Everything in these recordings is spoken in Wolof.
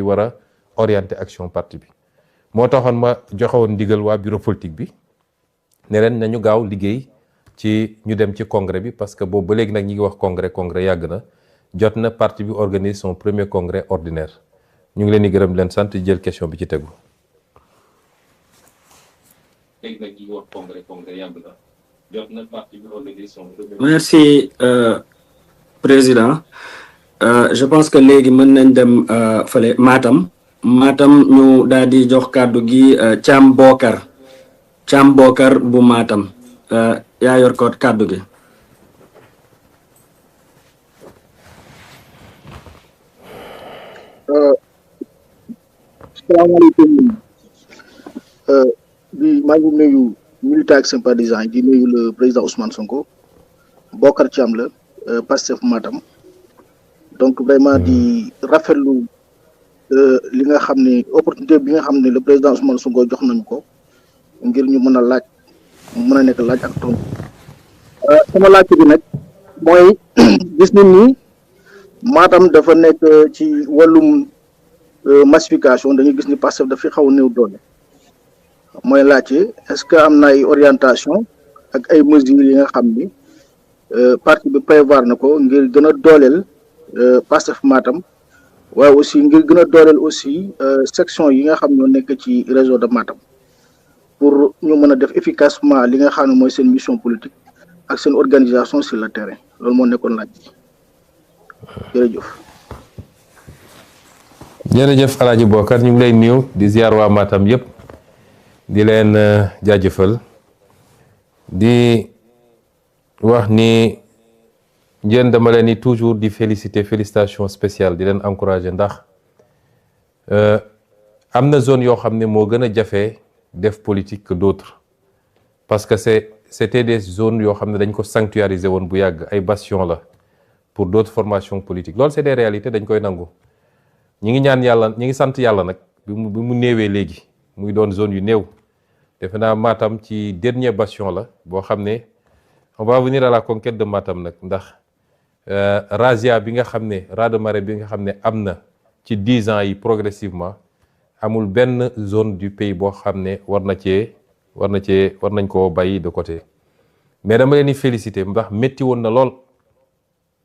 war a orienter action parti bi moo taxoon ma joxewoon ndigal waa bureau politique bi ne leen nañu gaaw liggéey ci ñu dem ci congrès bi parce que boobu ba léegi nag ñi ngi wax congrès yàgg na jot na parti bi organise son premier congrès ordinaire ñu ngi leen di gërëm leen sant jël question bi ci tegu. léegi nag ñi ngi wax congrès yàgg na jot na parti bi organise son premier. Merci président je pense que léegi mën nañ dem fële Matam ñu daal di jox kàddu gi Thiam Bokar bu Matam yaa yor ko kàddu gi. Salaamaaleykum maa ngi nuyu militants ak sympathisants yi di nuyu le président Ousmane Sonko Bokar Thiam la Pastef Matam donc vraiment di rafetlu li nga xam ne opportunité bi nga xam ne le président Ousmane Sonko jox nañu ko ngir ñu mën a laaj mën a nekk laaj ak tontu sama laaj bi nag mooy gis nañ ni Matam dafa nekk ci wàllum massification dañuy gis ni Pastef dafay xaw a néew doole mooy laajte est-ce que am na ay orientation ak ay mesures yi nga xam ni parti bi prévoir na ko ngir gën a dooleel Pastef Matam waaye aussi ngir gën a dooleel aussi section yi nga xam ñoo nekk ci réseau de Matam pour ñu mën a def efficacement li nga xam ne mooy seen mission politique ak seen organisation sur le terrain loolu moo nekkoon laaj bi jërëjëf. jërëjëf Alaaji Bokar ñu ngi lay nuyu di ziar waa Matam yëpp di leen jaajëfal di wax ni njeen dama leen ni toujours di félicitation spéciale di leen encourager ndax am na zone yoo xam ne moo gën a jafe def politique que d'autres parce que c'était des zones yoo xam ne dañ ko sanctuariser woon bu yàgg ay bastion la pour d'autres formations politiques loolu c'est des réalités dañ koy nangu ñi ngi ñaan yàlla ñi ngi sant yàlla nag bi mu néewee léegi muy doon zone yu néew defe naa Matam ci dernier bastion la boo xam ne on va venir à la conquête de Matam nag ndax razzia bi nga xam ne raz de marée bi nga xam ne am na ci 10 ans yi progressivement amul benn zone du pays boo xam ne war nañ koo bàyyi de côté mais dama leen di féliciter ndax métti woon na lool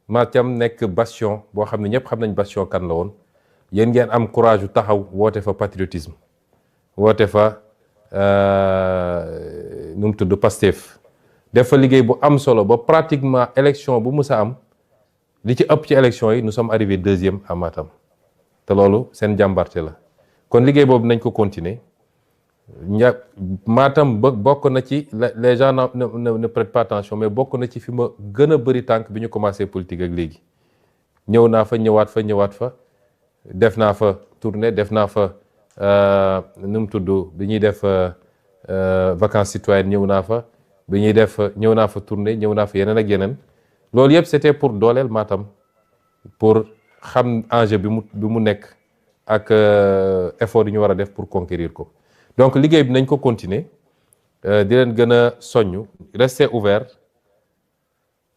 Matam nekk bastion boo xam ne ñëpp xam nañ bastion kan la woon yéen ngeen am courage yu taxaw woote fa patriotisme woote fa nu mu tudd Pastef def fa liggéey bu am solo ba pratiquement élection bu mus a am li ci ëpp ci élection yi nous sommes arrivés 2e à Matam te loolu seen jàmbarte la kon liggéey boobu nañ ko continuer Matam bokk na ci les gens ne prêtent pas attention mais bokk na ci fi ma gën a bëri tànk bi ñu commencé politique ak léegi ñëw naa fa ñëwaat fa def naa fa tournée def naa fa nu mu tudd bi ñuy def vacances citoyennes ñëw naa fa bi ñuy def ñëw naa fa tournée ñëw naa fa yeneen ak yeneen loolu yëpp c'était pour dooleel Matam pour xam enjeu bi mu nekk ak effort yi ñu war a def pour conquérir ko donc liggéey bi nañ ko continuer di leen gën a soññ rester ouvert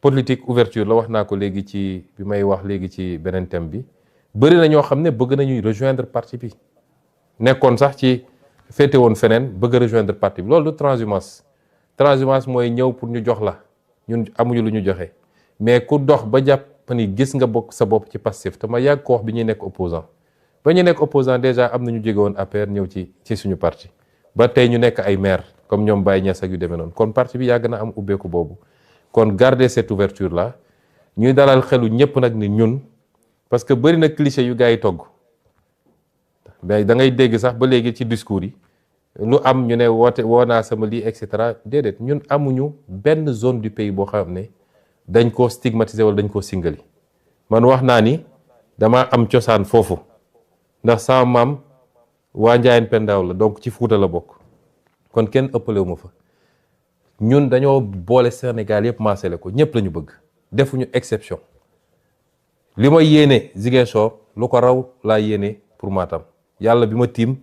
politique ouverture la wax naa ko léegi ci bi may wax léegi ci beneen thème bi bëri na ñoo xam ne bëgg nañuy rejoindre parti bi nekkoon sax ci féete woon feneen bëgg a rejoindre parti bi loolu du transhumance mooy ñëw pour ñu jox la ñun amuñu lu ñu joxe mais ku dox ba jàpp ni gis nga bokk sa bopp ci Pastef te ma yàgg ko wax bi ñuy nekk opposant ba ñu nekk opposant déjà am na ñu jóge woon APR ñëw ci suñu parti ba tey ñu nekk ay maire comme ñoom Baye Niass ak yu demee noonu kon parti bi yàgg na am ubbeeku boobu kon garder cette ouverture là ñuy dalal xelu ñëpp nag ni ñun parce que bëri na cliché yu gars yi togg mais da ngay dégg sax ba léegi ci discours yi lu am ñu ne woo naa sama lii et cetera déedéet ñun amuñu benn zone du pays boo xam ne dañ koo stigmatiser wala dañ koo singali man wax naa ni dama am cosaan foofu ndax sama maam waa Njaayeen Pendaaw la donc ci Fuuta la bokk kon kenn ëppalewu ma fa ñun dañoo boole Sénégal yëpp maasale ko ñëpp lañu bëgg defuñu exception li ma yéene Ziguinchor lu ko raw laa yéene pour Matam yàlla bi ma tiim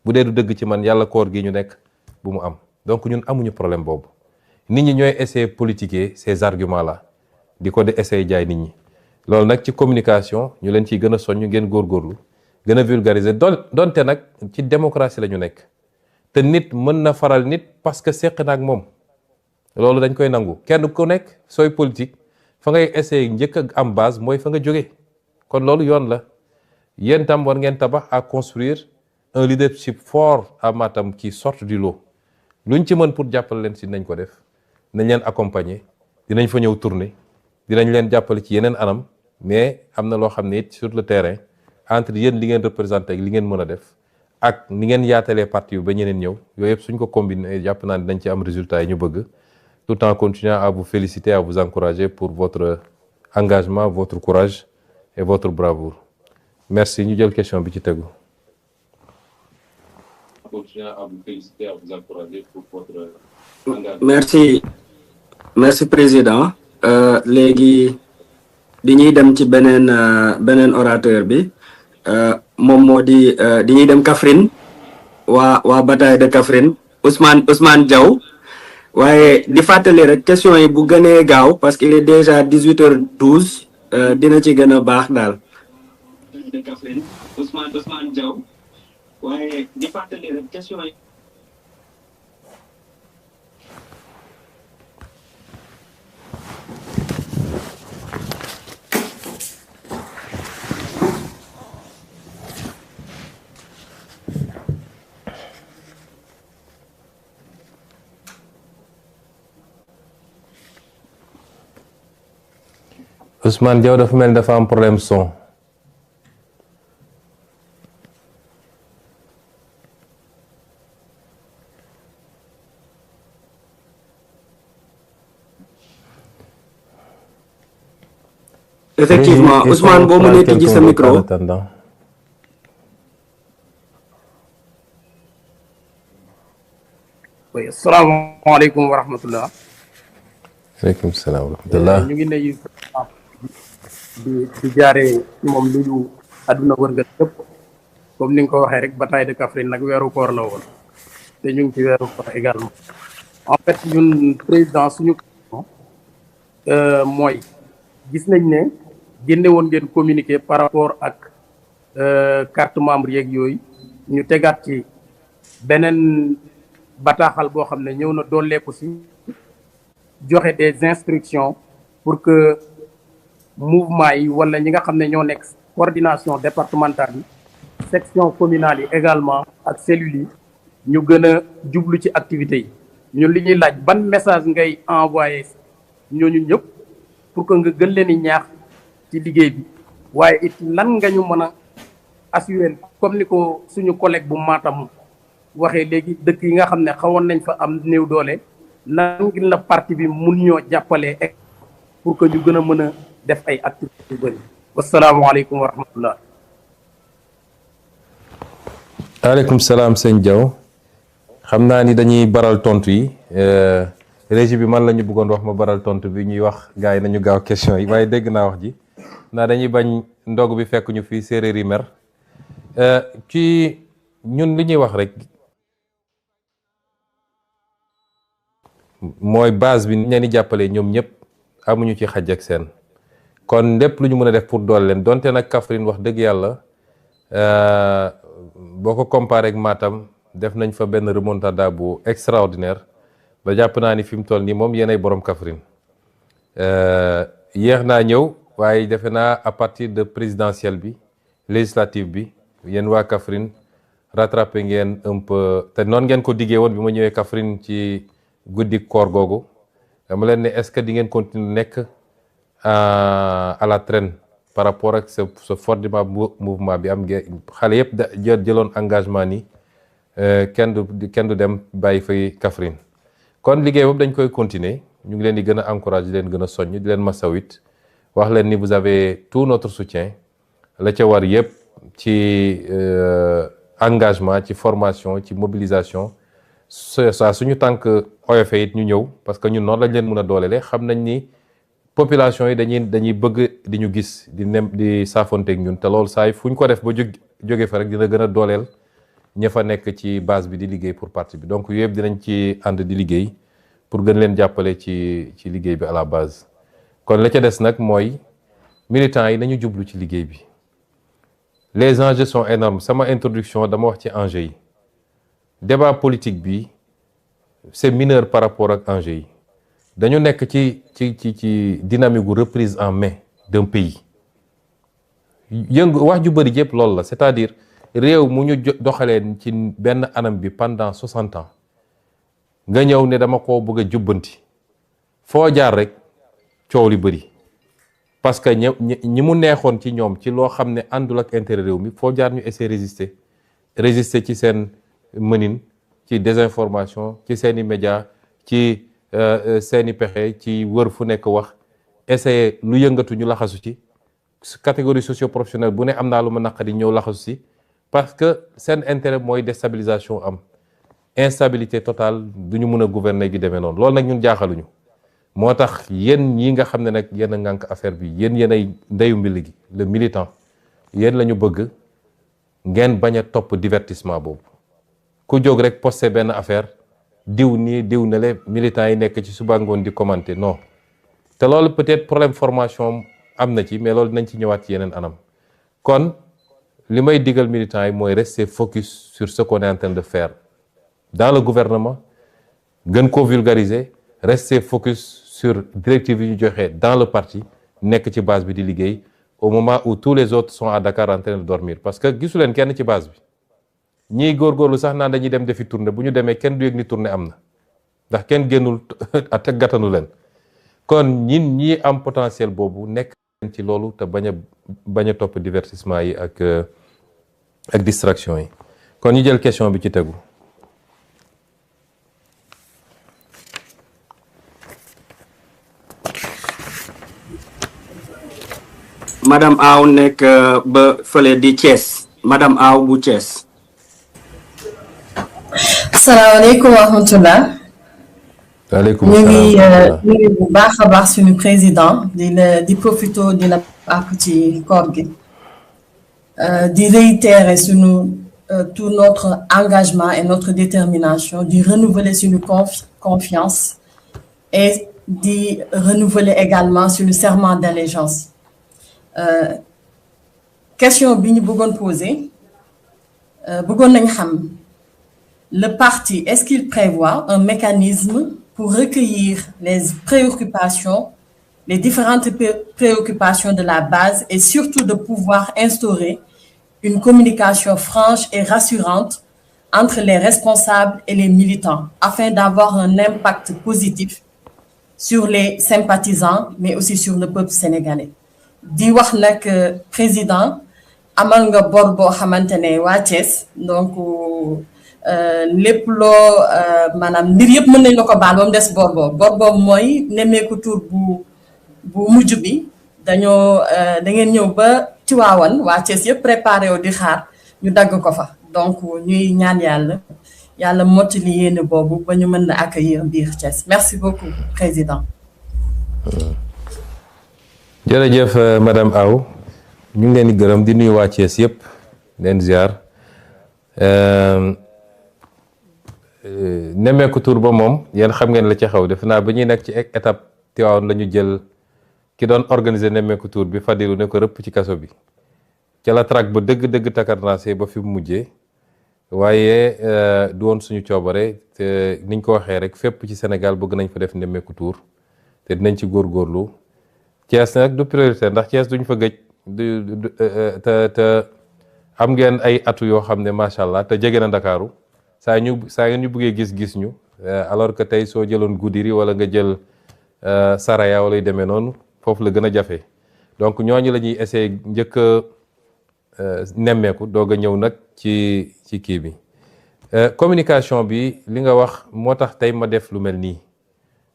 bu dee du dëgg ci man yàlla koor gi ñu nekk bu mu am donc ñun amuñu problème boobu nit ñi ñooy essayer politiquer ces arguments là di ko de essayer jaay nit ñi loolu nag ci communication ñu leen ciy gën a soññ ngeen góorgóorlu gën a vulgariser donte nag ci démocratie la ñu nekk te nit mën na faral nit parce que seq na ak moom loolu dañ koy nangu kenn ku nekk sooy politique fa ngay essayer njëkk a am base mooy fa nga jóge kon loolu yoon la yéen tam war ngeen tabax à construire un leadership fort à Matam qui sorte du lot luñ ci mën pour jàppale leen si nañ ko def nañ leen accompagner dinañ fa ñëw tourner dinañ leen jàppale ci yeneen anam mais am na loo xam ne it sur le terrain entre yéen li ngeen représenté ak li ngeen mën a def ak ni ngeen yaatalee parti yu ba ñeneen ñëw yooyu yëpp suñ ko combiner jàpp naa ne dañ ci am résultat yi ñu bëgg tout en continuant à vous féliciter à vous encourager pour votre engagement votre courage et votre bravoure merci ñu jël question bi ci tegu. Continuer à vous féliciter à vous encourager pour votre engagement. Merci président léegi dañuy dem ci beneen orateur bi moom moo di dañuy dem Kaffrine waa bataille de Kaffrine Ousmane Diaw waaye di fàttali rek question yi bu gënee gaaw parce qu'il est déjà 18h12 dina ci gën a baax daal. de Kaffrine Ousmane Diaw waaye di fàttali rek question yi. Ousmane Diaw dafa mel dafa am problème son. Effectivement Ousmane boo mënee tijji sa micro. oui asalaamaaleykum wa rahmatullah. waaleykum salaam wa rahmatullah. ñu ngi nuyu di jaaree moom nuyu àdduna wërngal yëpp comme ni nga ko waxee rek bataille de Kaffrine nag weeru koor la woon te ñu ngi ci weeru koor également en fait ñun président suñu mooy gis nañ ne génne woon ngeen communiqué par rapport ak carte membre yeeg yooyu ñu tegaat ci beneen bataaxal boo xam ne ñëw na dooleeku si joxe des instructions pour que mouvement yi wala ñi nga xam ne ñoo nekk coordination départementale yi section communale yi également ak cellules yi ñu gën a jublu ci activités yi ñun li ñuy laaj ban message ngay envoyé ñooñu ñëpp pour que nga gën leen di ñaax ci liggéey bi waaye it lan nga ñu mën a assurer comme ni ko suñu collègue bu Matam waxee léegi dëkk yi nga xam ne xawoon nañ fa am néew doole nan ngir la parti bi mun ñoo jàppalee pour que ñu gën a mën a def ay activités yu bëri wasalaamaaleykum wa rahmatullah. waaleykum salaam sëñ Diaw xam naa ni dañuy baral tontu yi régie bi man la ñu bëggoon wax ma baral tontu bi ñuy wax gars yi nañu gaaw question yi waaye dégg naa wax ji naa dañuy bañ ndog bi fekk ñu fii séeréer yi mer ci ñun li ñuy wax rek mooy base bi ni leen di jàppalee ñoom ñëpp amuñu ci xaj ak seen kon lépp lu ñu mën a def pour dool leen donte nag Kaffrine wax dëgg yàlla boo ko comparé ak Matam def nañ fa benn remontada bu extraordinaire ba jàpp naa ni fi mu toll nii moom yéenay borom Kaffrine yéex naa ñëw waaye defe naa à partir de présidentielle bi législative bi yéen waa Kaffrine rattrapé ngeen un peu te noonu ngeen ko diggee woon bi ma ñëwee Kaffrine ci guddi koor googu dama leen ne est-ce que di ngeen continuer nekk à la traîne par rapport ak ce fortement mouvement bi am ngeen xale yëpp jëloon engagement ni kenn du dem bàyyi fay Kaffrine kon liggéey boobu dañ koy continuer ñu ngi leen di gën a encourager di leen gën a soññ di leen masawit wax leen ni vous avez tout notre soutien la ca war yëpp ci engagement ci formation ci mobilisation saa suñu tànk oyofe it ñu ñëw parce que ñun noonu lañ leen mën a dooleele xam nañ ni population yi dañuy bëgg di ñu gis di saafonteeg ñun te loolu saa fu ñu ko def ba jóge fa rek dina gën a dooleel ña fa nekk ci base bi di liggéey pour parti bi donc yooyu yëpp dinañ ci ànd di liggéey pour gën leen jàppale ci liggéey bi à la base kon la ca des nag mooy militants yi nañu jublu ci liggéey bi les enjeux sont énormes. Sama introduction dama wax ci enjeux yi débat politique bi c'est mineur par rapport ak enjeux yi dañu nekk ci dynamique gu reprise en main d'un pays wax ju bëri yëpp loolu la c'est-à-dire réew mu ñu doxalee ci benn anam bi pendant 60 ans nga ñëw ne dama ko bëgg a jubbanti foo jaar rek coow li bëri parce que ñi mu neexoon ci ñoom ci loo xam ne àndul ak intérêt réew mi foo jaar ñu essayer résister ci seen mënin ci désinformation ci seeni médias ci seeni pexe ci wër fu nekk wax essayer lu yëngatu ñu laxasu ci catégorie socio-professionnelle bu ne am naa lu ma naqari ñëw laxasu ci parce que seen intérêt mooy déstabilisation am instabilité totale du ñu mun a gouverner gi demee noonu loolu nag ñun jaaxaluñu moo tax yéen ñi nga xam ne nag yéen a ngànk affaire bi yéen ay ndeyu mbili gi le militant yéen la ñu bëgg ngeen bañ a topp divertissement boobu ku jóg rek posté benn affaire diw nii diw na le militants yi nekk ci suba ngoon di commenter non te loolu peut-être problème formation am na ci mais loolu dinañ ci ñëwaat ci yeneen anam kon li may digal militants yi mooy rester focus sur ce qu'on est en train de faire dans le gouvernement gën ko vulgariser rester focus sur directive yi ñu joxe dans le parti nekk ci base bi di liggéey au moment où tous les autres sont à Dakar en train de dormir parce que gisu leen kenn ci base bi ñiy góorgóorlu sax naan dañuy dem defi tournée bu ñu demee kenn du yëg ni tournée am na ndax kenn génnul te gàttanu leen kon ñi am potentiel boobu nekk ci loolu te bañ a topp divertissement yi ak distraction yi kon ñu jël question bi ci tegu. madame Aw nekk ba fële di Thiès madame Aw bu Thiès. asalaamaaleykum wa rahmatulah. waaleykum ñu salaam ngi nuyu bu baax a baax suñu président di profito di la àpp ci koor gi di réitérer suñu tout notre engagement et notre détermination di renouveler suñu confiance et di renouveler également suñu serment d'allégeance. Question bi ñu bëggoon poser bëggoon nañ xam le parti est-ce qu'il prévoit un mécanisme pour recueillir les préoccupations, les différentes préoccupations de la base et surtout de pouvoir instaurer une communication franche et rassurante entre les responsables et les militants afin d'avoir un impact positif sur les sympathisants mais aussi sur le peuple sénégalais. Di wax nag président amal nga bor boo xamante ne waa Thiès donc lépp loo maanaam mbir yëpp mën nañ la ko baal ba mu des bor boobu mooy nemmeeku tur bu mujj bi da ngeen ñëw ba Tiwaawan waa Thiès yëpp préparé wu di xaar ñu dagg ko fa donc ñuy ñaan yàlla mottali yéene boobu ba ñu mën na accueillir biir Thiès merci beaucoup président. jërëjëf madame Aw ñu ngi leen di gërëm di nuyu waa Thiès yëpp leen ziar nemmeeku tur ba moom yéen xam ngeen la ci xaw defe naa ba ñuy nekk ci étape Tivaouane la ñu jël ki doon organiser nemmeeku tur bi Fadilu ne ko rëpp ci kaso bi ca la traque ba dëgg takarnaase ba fi mu mujjee waaye du woon suñu coobare te niñ ko waxee rek fépp ci Sénégal bëgg nañ fa def nemmeeku tur te dinañ ci góorgóorlu Thiès nag du priorité ndax Thiès duñ fa gëj te am ngeen ay atu yoo xam ne macha allah te jege na Ndakaaru saa ngeen ñu bëggee gis ñu alors que tey soo jëloon Goudiri wala nga jël Saraya wala yu demee noonu foofu la gën a jafe donc ñooñu la ñuy essayer njëkk a nemmeeku doog a ñëw nag ci kii bi communication bi li nga wax moo tax tey ma def lu mel nii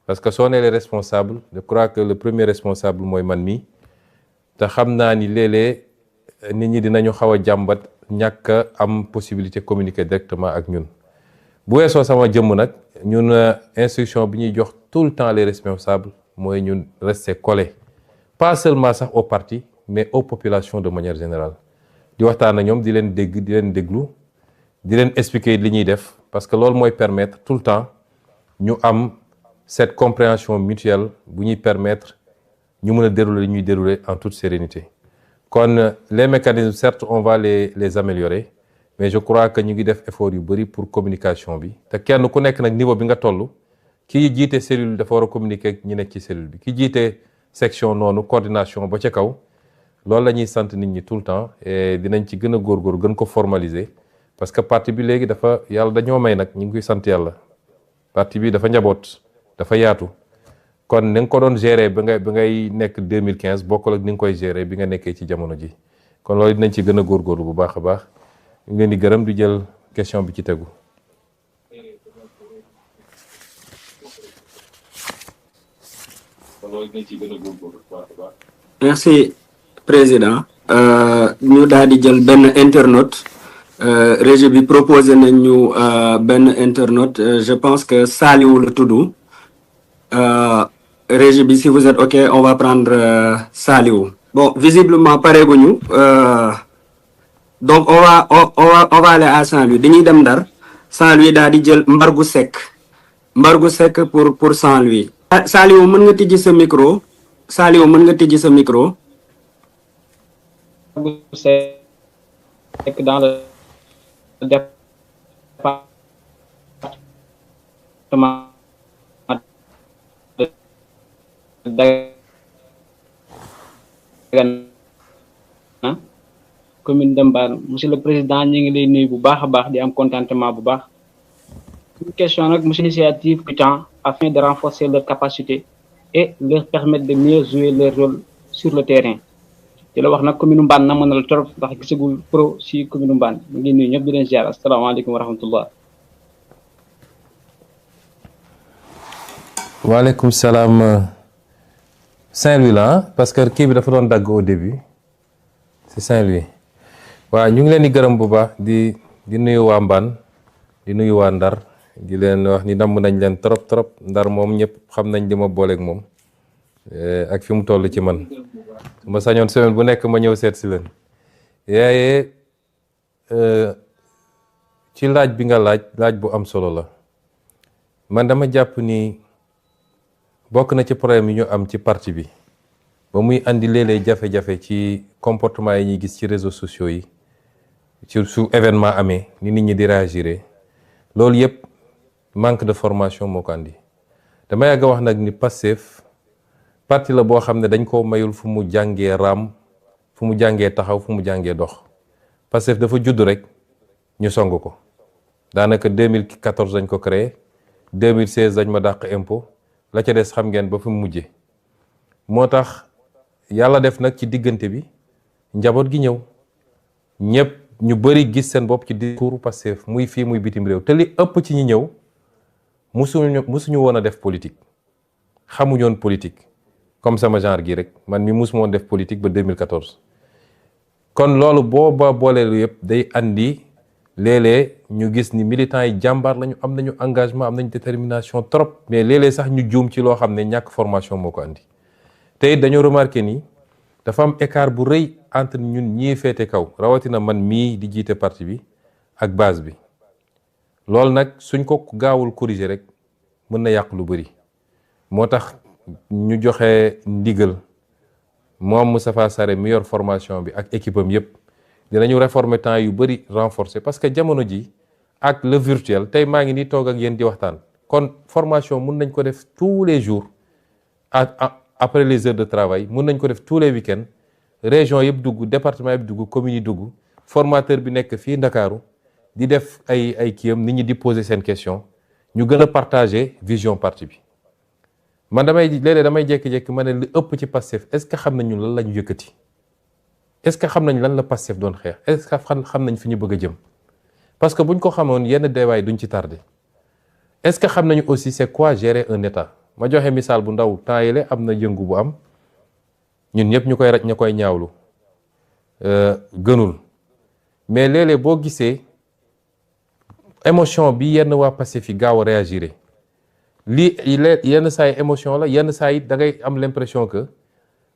parce que soo nee les responsables je crois que le premier responsable mooy man mi te xam naa ni léeg-léeg nit ñi dinañu xaw a jàmbat ñàkk a am possibilité communiquer directement ak ñun bu weesoo sama jëmm nag ñun instruction bi ñuy jox tout le temps les responsables mooy ñun rester collés pas seulement sax au parti mais aux populations de manière générale di waxtaan ak ñoom di leen dégg di leen déglu di leen expliquer li ñuy def parce que loolu mooy permettre tout le temps ñu am cette compréhension mutuelle bu ñuy permettre ñu mën a dérouler li ñuy dérouler en toute sérénité kon les mécanismes certes on va les améliorer mais je crois que ñu ngi def effort yu bëri pour communication bi te kenn ku nekk nag niveau bi nga toll kii jiite cellule dafa war a communiquer ak ñi nekk ci cellule bi ki jiite section noonu coordination ba ca kaw loolu la ñuy sant nit ñi tout le temps et dinañ ci gën a góorgóorlu gën ko formaliser parce que parti bi léegi dafa yàlla dañoo may nag ñu ngi koy sant yàlla parti bi dafa njaboot dafa yaatu kon ni nga ko doon gérer ba ngay nekk 2015 bokkul ak ni nga koy gérer bi nga nekkee ci jamono ji kon loolu dinañ ci gën a góorgóorlu bu baax a baax ñu ngi leen di gërëm di jël question bi ci tegu. merci président ñu daal di jël benn internaute régie bi proposé nañ ñu benn internaute je pense que Saliou la tudd régie bi si vous êtes ok on va prendre Saliou bon visiblement pareeguñu donc on va aller à Saint-Louis dañuy dem Ndar Saint-Louis daal di jël Mbargu Seck pour Saint-Louis. Saliou mën nga tijji sa micro Saliou mën nga tijji sa micro. Mbargu Seck dans le département de Dagana commune de Mbane monsieur le président ñu ngi lay nuyu bu baax a baax di am contentement bu baax. Une question nag monsieur initiative du temps afin de renforcer leur capacité et leur permettre de mieux jouer leur rôle sur le terrain di la wax nag commune Mbane na mën na la trop ndax gisagul pro si commune Mbane ñu ngi nuyu ñëpp di leen ziar asalaamaaleykum wa rahmatullah. waaleykum salaam Saint-Louis la parce que kii bi dafa doon dagg au début c'est Saint-Louis waaw ñu ngi leen di gërëm bu baax di nuyu waa Mbane di nuyu waa Ndar di leen wax ni namm nañ leen trop Ndar moom ñëpp xam nañ li ma booleeg moom ak fi mu toll ci man ma sañoon semaine bu nekk ma ñëw seet si leen yaaye ci laaj bi nga laaj bu am solo la man dama jàpp ni bokk na ci problème yi ñu am ci parti bi ba muy andi léeg-léeg jafe-jafe ci comportement yi ñuy gis ci réseaux sociaux yi ci su événement amee ni nit ñi di réagir loolu yëpp manque de formation moo ko andi dama yàgg a wax nag ni Pastef parti la boo xam ne dañ ko mayul fu mu jàngee raam fu mu jàngee taxaw fu mu jàngee dox Pastef dafa judd rek ñu song ko daanaka 2014 dañ ko créé 2016 dañ ma dàq impôt la ca des xam ngeen ba fi mu mujjee moo tax yàlla def nag ci diggante bi njaboot gi ñëw ñëpp ñu bëri gis seen bopp ci discours Pastef muy fii muy bitim réew te li ëpp ci ñi ñëw musuñu woon a def politique xamuñoon politique comme sama genre gi rek man mi musuma woon def politique ba 2014 kon loolu booleelu yëpp day andi léeg-léeg ñu gis ni militants yi jàmbaar lañu am nañu engagement am nañu détermination trop mais léeg-léeg sax ñu juum ci loo xam ne ñàkk formation moo ko andi te it dañoo remarqué ni dafa am écart bu rëy entre ñun ñii féete kaw rawatina man mii di jiite parti bi ak base bi loolu nag suñ ko gaawul corriger rek mën na yàq lu bëri moo tax ñu joxe ndigal moom Moustapha Sarré mi yor formation bi ak équipe am yëpp dinañu réformer temps yu bëri renforcer parce que jamono ji ak le virtuel tey maa ngi nii toog ak yéen di waxtaan kon formation mun nañ ko def tous les jours après les heures de travail mun nañ ko def tous les week-ends région yëpp dugg département yëpp dugg commune yi dugg formateur bi nekk fii Ndakaaru di def ay kiyam nit ñi di poser seen question ñu gën a partager vision parti bi man léeg-léeg damay jékki-jékki ma ne li ëpp ci Pastef est-ce que xam nañu lan la ñu yëkkati est-ce que xam nañ lan la Pastef doon xeex est-ce que xam nañ fi ñu bëgg a jëm parce que buñ ko xamoon yenn débat yi duñ ci tardé est-ce que xam nañu aussi c'est quoi gérer un état ma joxe misaal bu ndaw temps yële am na yëngu bu am ñun ñëpp ñu koy raj ñu koy ñaawlu gënul mais léeg-léeg boo gisee émotion bi yenn waa Pastef yi gaaw a réagir lii yenn saa yi émotion la yenn saa yi da ngay am l'impression que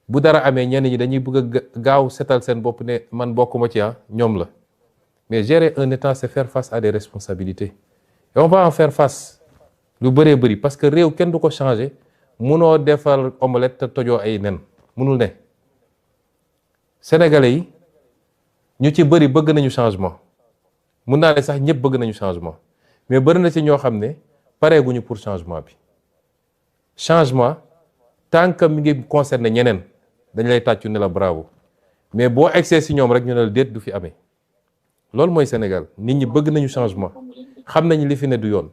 bu dara amee ñenn ñi dañuy bëgg a gaaw setal seen bopp ne man bokkuma ci ñoom la mais gérer un état c'est faire face à des responsabilités et on va en faire face lu bëree bëri parce que réew kenn du ko changer munoo defal omelette te tojoo ay nen munul ne sénégalais yi ñu ci bëri bëgg nañu changement mun naa ne sax ñëpp bëgg nañu changement mais bëri na ci ñoo xam ne pareeguñu pour changement bi changement tant que mi ngi concerné ñeneen dañ lay tàccu ne la bravo mais boo egsee si ñoom rek ñu ne la déet du fi amee loolu mooy Sénégal nit ñi bëgg nañu changement xam nañ li fi ne du yoon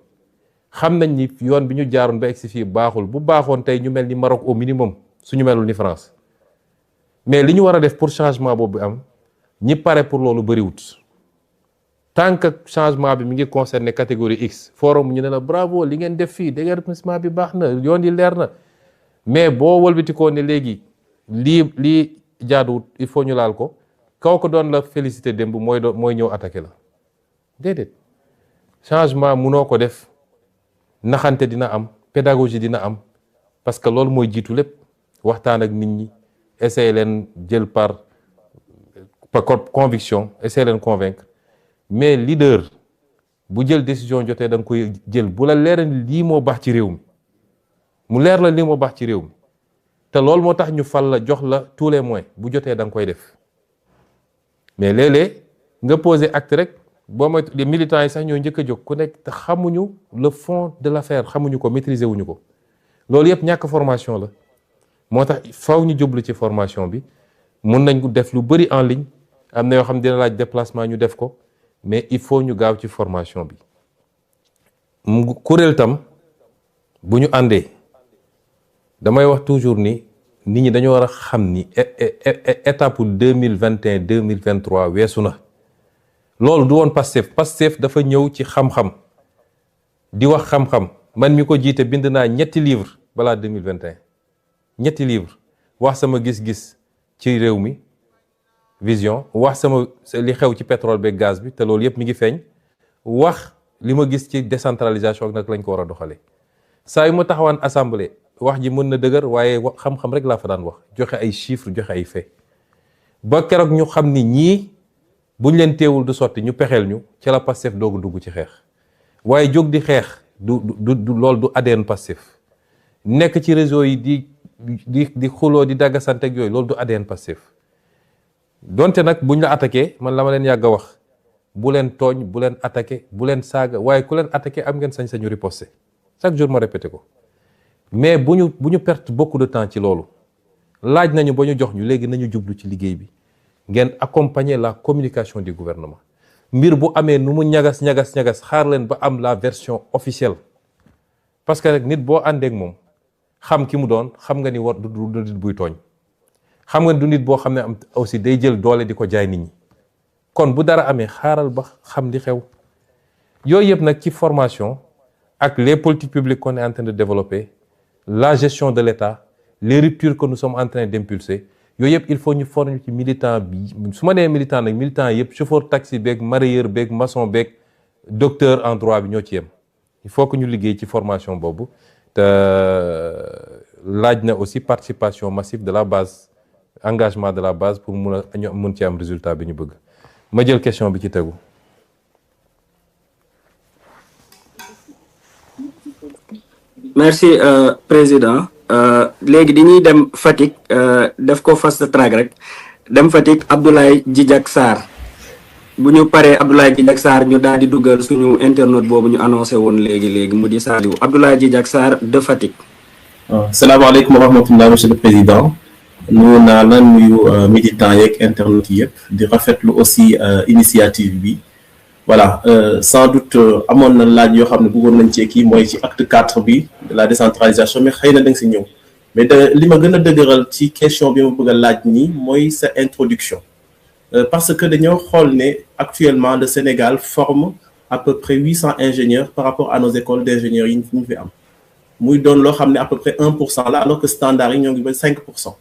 xam nañ ni yoon bi ñu jaaroon ba egsi fii baaxul bu baaxoon tey ñu mel ni Maroc au minimum suñu melul ni France mais li ñu war a def pour changement boobu am ñi pare pour loolu bëriwut tant que changement bi mi ngi concerné catégorie X forum ñu ne la bravo li ngeen def fii déguerpissement bi baax na yoon yi leer na mais boo wëlbatikoo ne léegi lii jaaduwut il faut ñu laal ko kaw ko doon la félicité démb mooy ñëw attaqué la déedéet changement munoo ko def naxante dina am pédagogie dina am parce que loolu mooy jiitu lépp waxtaan ak nit ñi essayer leen jël par conviction essayer leen convaincre mais leader bu jël décision jotee da nga koy jël bu la leer ni lii moo baax ci réew mi mu leer la lii moo baax ci réew mi te loolu moo tax ñu fal la jox la tous les moyens bu jotee da nga koy def mais léeg-léeg nga poser acte rek boo mooy les militants yi sax ñoo njëkk a jóg ku nekk te xamuñu le fond de l'affaire xamuñu ko maîtriser wuñu ko loolu yëpp ñàkk formation la moo tax faw ñu jublu ci formation bi mun nañ ko def lu bëri en ligne am na yoo xam ne dina laaj déplacement ñu def ko mais il faut ñu gaaw ci formation bi kuréel tam bu ñu àndee damay wax toujours ni nit ñi dañoo war a xam ni étape 2021 2023 weesu na loolu du woon Pastef dafa ñëw ci xam-xam di wax xam-xam man mi ko jiite bind naa 3 livres balaa 2021 3 livres wax sama gis-gis ci réew mi vision wax sama li xew ci pétrole beeg gaz bi te loolu yëpp mi ngi feeñ wax li ma gis ci décentralisation ak nag lañ ko war a doxalee saa yu ma taxawaan assemblée wax ji mën na dëgër waaye xam-xam rek laa fa daan wax joxe ay chiffres joxe ay faits ba keroog ñu xam ni ñii buñ leen teewul du sotti ñu pexeel ñu ci la Pastef doogu dugg ci xeex waaye jóg di xeex du loolu du ADN Pastef nekk ci réseau yi di xuloo di daggasante ak yooyu loolu du ADN Pastef donte nag buñ la attaqué man la ma leen yàgg a wax bu leen tooñ bu leen attaqué bu leen saaga waaye ku leen attaqué am ngeen sañ-sañu riposter chaque jour ma répété ko mais bu ñu perte beaucoup de temps ci loolu laaj nañu ba ñu jox ñu léegi nañu jublu ci liggéey bi ngeen accompagner la communication du gouvernement mbir bu amee nu mu ñagas xaar leen ba am la version officielle parce que rek nit boo àndeek moom xam ki mu doon xam nga ni war du nit buy tooñ xam nga du nit boo xam ne am aussi day jël doole di ko jaay nit ñi kon bu dara amee xaaral ba xam li xew yooyu yëpp nag ci formation ak les politiques publiques qu'on est en train de développer la gestion de l'État les ruptures que nous sommes en train d'impulser yooyu yëpp il faut ñu former ci militant bi su ma nee militant nag militant yëpp chauffeur taxi beeg mareyeur beeg maçon beeg docteur en droit bi ñoo ci yem il faut que ñu liggéey ci formation boobu te laaj na aussi participation massive de la base engagement de la base pour mun ci am résultat bi ñu bëgg ma jël question bi ci tegu. merci président léegi dañuy dem Fatick def ko fast track rek dem Fatick Abdoulaye Djidjack Sarr bu ñu paree Abdoulaye Djidjack Sarr ñu daal di dugal suñu internaute boobu ñu annoncé woon léegi mu di Saliou Abdoulaye Djidjack Sarr de Fatick. salaamaaleykum wa rahmatulah monsieur le président nuyu naa la nuyu militants yeeg internautes yëpp di rafetlu aussi initiative bi. voilà sans doute amoon na laaj yoo xam ne bëggoon nañ ci kii mooy ci acte 4 bi de la décentralisation mais xëy na da nga si ñëw mais li ma gën a dëgëral ci question bi ma bëgg a laaj nii mooy sa introduction parce que dañoo xool ne actuellement le Sénégal forme à peu près 800 ingénieurs par rapport à nos écoles d'ingénieurs yi ñu fi am muy doon loo xam ne à peu près 1% la alors que standard yi ñoo ngi ba 5%